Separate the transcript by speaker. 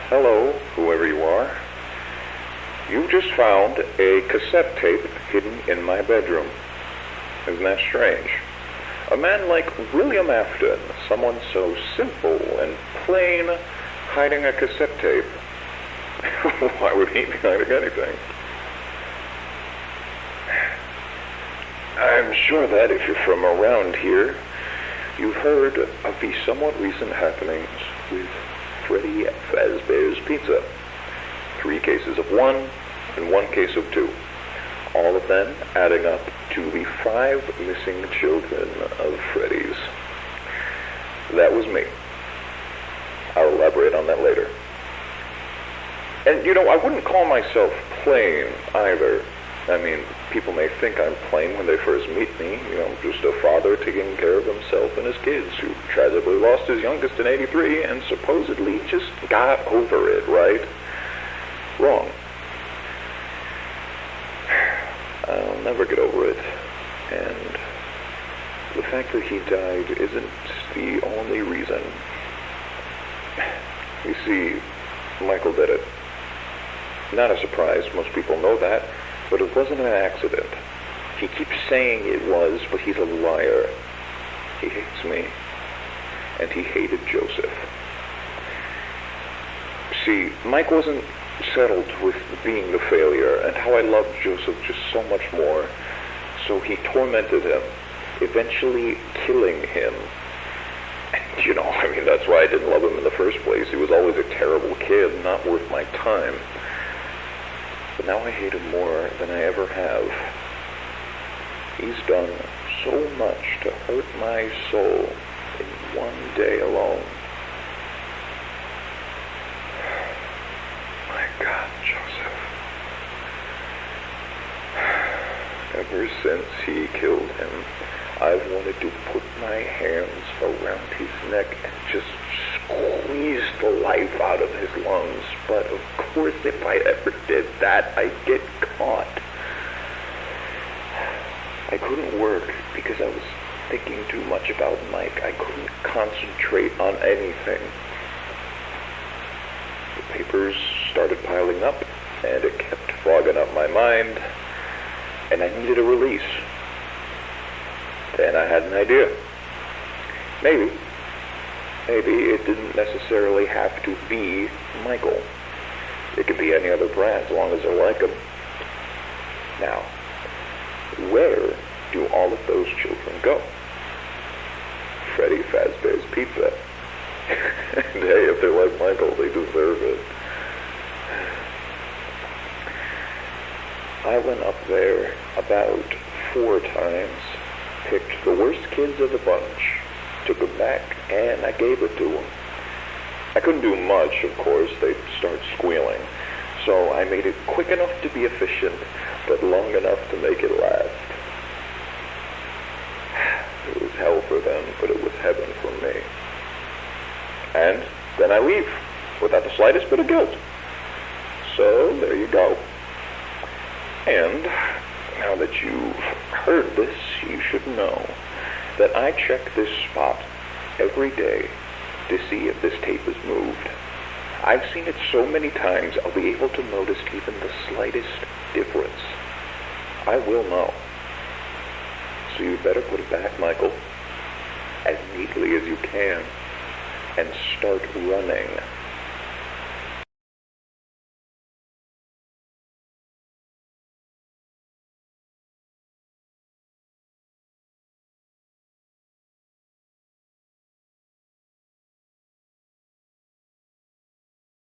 Speaker 1: Hello, whoever you are. You just found a cassette tape hidden in my bedroom. Isn't that strange? A man like William Afton, someone so simple and plain, hiding a cassette tape. Why would he be hiding anything? I'm sure that if you're from around here, you've heard of the somewhat recent happenings with Freddy Fazbear's Pizza. 3 cases of 1 and 1 case of 2. All of them adding up to the 5 missing children of Freddy's. That was me. I'll elaborate on that later. And you know, I wouldn't call myself plain either. I mean, people may think I'm plain when they first meet me. You know, just a father taking care of himself and his kids who tragically lost his youngest in '83 and supposedly just got over it, right? Wrong. I'll never get over it. And the fact that he died isn't the only reason. You see, Michael did it. Not a surprise, most people know that. But it wasn't an accident. He keeps saying it was, but he's a liar. He hates me. And he hated Joseph. See, Mike wasn't settled with being the failure, and how I loved Joseph just so much more. So he tormented him, eventually killing him. And, you know, I mean, that's why I didn't love him in the first place. He was always a terrible kid, not worth my time. But now I hate him more than I ever have. He's done so much to hurt my soul in one day alone. My God, Joseph. Ever since he killed him, I've wanted to put my hands around his neck and just squeeze the life out of his lungs. But of course, if I ever did that, I'd get caught. I couldn't work because I was thinking too much about Mike. I couldn't concentrate on anything. The papers started piling up, and it kept fogging up my mind, and I needed a release. Then I had an idea. Maybe it didn't necessarily have to be Michael. It could be any other brand as long as I like them. Now, where do all of those children go? Freddy Fazbear's Pizza. And hey, if they're like Michael, they deserve it. I went up there about 4 times, picked the worst kids of the bunch, took them back, and I gave it to them. I couldn't do much, of course. They'd start squealing. So I made it quick enough to be efficient, but long enough to make it last. It was hell for them, but it was heaven for me. And then I leave. without the slightest bit of guilt. So, there you go. And now that you've heard this, you should know that I check this spot every day to see if this tape is moved. I've seen it so many times, I'll be able to notice even the slightest difference. I will know. So you better put it back, Michael, as neatly as you can, and start running.